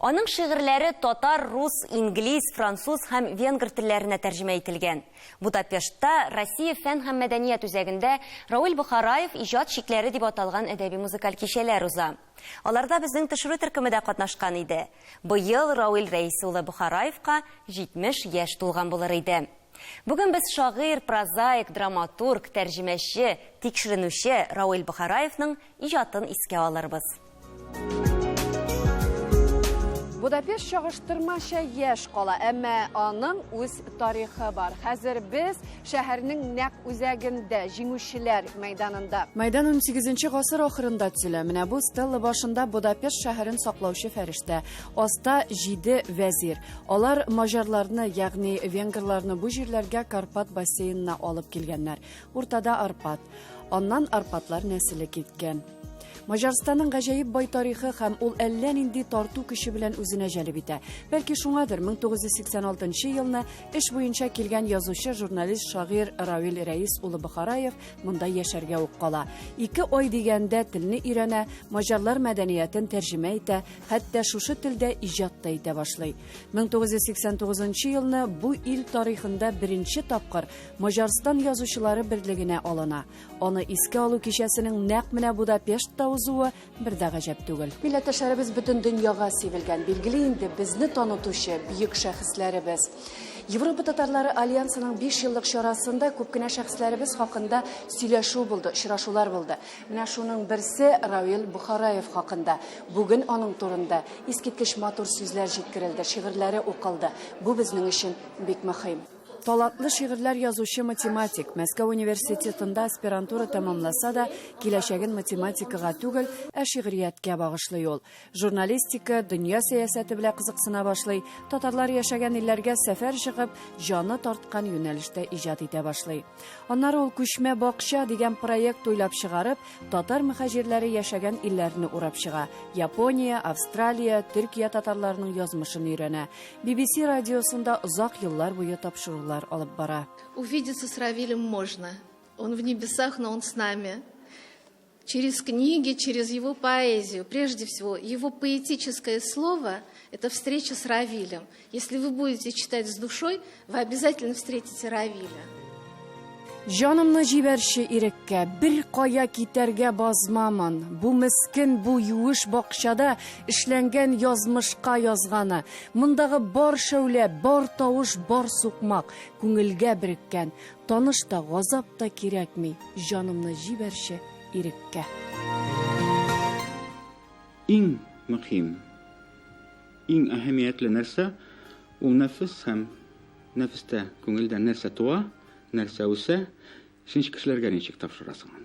Аның шигырьләре татар, рус, инглиз, француз һәм венгр телләренә тәрҗемә ителгән. Будапештта Россия фән һәм мәдәният үзәгендә Равил Бухараев иҗат шикләре дип аталган әдәби-музыкаль кичәләр уза. Аларда безнең төшерү төркеме дә катнашкан иде. Быел Равил Рәис улы Бухараевка 70 яшь тулган булыр иде. Бүген без шагыйрь, прозаик, драматург, тәрҗемәче, тикшеренүче Равил Бухараевның иҗатын искә алырбыз. Будапешт чагыштырмача яшь кала, әмма аның үз тарихы бар. Хәзер без шәһәрнең нәкъ үзәгендә, җиңүчеләр мәйданында. Мәйдан 18 гасыр ахырында төзелә. Менә бу стелла башында Будапешт шәһәрен саклаучы фәрештә. Аста 7 вәзир. Алар мажарларны, ягъни венгрларны бу җирләргә Карпат бассейнына алып килгәннәр. Уртада Арпат. Аннан Арпатлар нәселе киткән. Мажарстанның гаҗәеп бай тарихы һәм ул әллә нинди тарту көче белән үзенә җәлеп итә. Бәлки шуңадыр 1986 елны эш буенча килгән язучы, журналист, шагыйрь Равил Рәис улы Бухараев монда яшәргә ук кала. 2 ай дигәндә телне өйрәнә, мажарлар мәдәниятен тәрҗемә итә, хәтта шушы телдә иҗат та итә башлый. 1989 елны бу ил тарихында беренче тапкыр Мажарстан язучылары берлегенә алына. Аны искә алу кичәсенең нәкъ менә Будапештта узуы бер дә гаҗәп түгел. Милләттәшләребез бөтен дөньяга сибелгән, билгеле инде безне танытучы бөек шәхесләребез. Европа татарлары альянсының 5 еллык чарасында күп кенә шәхесләребез хакында сөйләшү булды, очрашулар булды. Менә шуның берсе Равил Бухараев хакында. Бүген аның турында искиткеч матур сүзләр җиткерелде, шигырьләре укылды. Бу безнең өчен бик мөһим. Талантлы шигырьләр язучы математик, Мәскәү университетында аспирантура тәмамласа да, киләчәген математикага түгел, ә шигърияткә багышлый ул. Журналистика, дөнья сәясәте белән кызыксына башлый, татарлар яшәгән илләргә сәфәр чыгып, җаны тарткан юнәлештә иҗат итә башлый. Аннары ул күчмә бакча дигән проект уйлап чыгарып, татар мөхаҗирләре яшәгән илләрне урап чыга. Япония, Австралия, Төркия татарларының язмышын өйрәнә. BBC радиосында озак еллар буе тапшырулар алып бара. Увидеться с Равилем можно. Он в небесах, но он с нами. Через книги, через его поэзию. Прежде всего, его поэтическое слово – это встреча с Равилем. Если вы будете читать с душой, вы обязательно встретите Равиля. Җанымны җибәрче иреккә, бер кая китәргә базмамын. Бу мискин, бу юеш бакчада эшләнгән язмышка язганы. Мондагы бар шәүлә, бар тавыш, бар сукмак, күңелгә береккән. Таныш та, газап та кирәкми. Җанымны җибәрче иреккә. Иң мөһим, иң әһәмиятле нәрсә ул нәфес һәм нәфестә күңелдән нәрсә туа, нәрсә үсә, син кешеләргә ничек тапшырасың?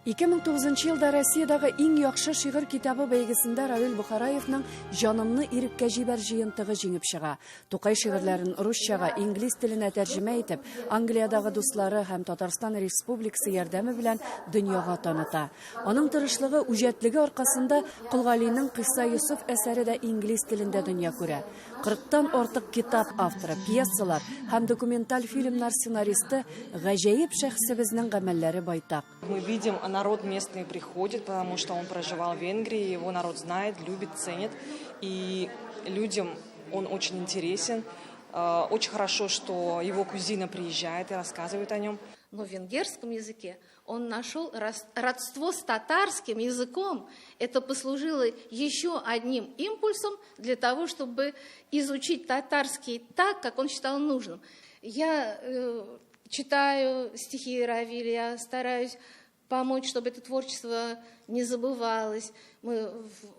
2009 елда Россиядагы иң яхшы шигырь китабы бәйгесендә Равил Бухараевның «Җанымны иреккә җибәр» җыентыгы җиңеп чыга. Тукай шигырьләрен русчага, инглиз теленә тәрҗемә итеп, Англиядагы дуслары һәм Татарстан Республикасы ярдәме белән дөньяга таныта. Аның тырышлыгы, үҗәтлеге аркасында Колгалинең Кыйса Юсуф әсәре дә инглиз телендә дөнья күрә. 40-тан артык китап авторы, пьесалар һәм документаль фильмнар сценаристы гаҗәеп шәхсебезнең гамәлләре байтак. Мы видим, народ местный приходит, потому что он проживал в Венгрии, его народ знает, любит, ценит. И людям он очень интересен. Очень хорошо, что его кузина приезжает и рассказывает о нем. Но в венгерском языке он нашел родство с татарским языком. Это послужило еще одним импульсом для того, чтобы изучить татарский так, как он считал нужным. Я читаю стихи Равиля, я стараюсь помочь, чтобы это творчество не забывалось. Мы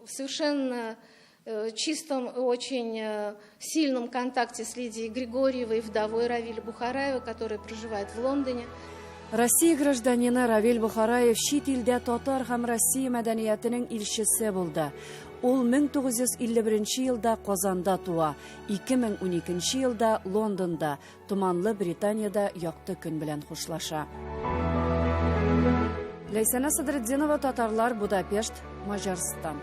в совершенно чистом, очень сильном контакте с Лидией Григорьевой, вдовой Равиля Бухараева, которая проживает в Лондоне. Россия гражданины Равил Бухараев чит илдә татар һәм Россия мәдәниятенең илчесе булды. Ул 1951 елда Казанда туа, 2012 елда Лондонда, туманлы Британияда якты көн белән хушлаша. Ләйсәнә Садретдинова, Татарлар, Будапешт, Мажарстан.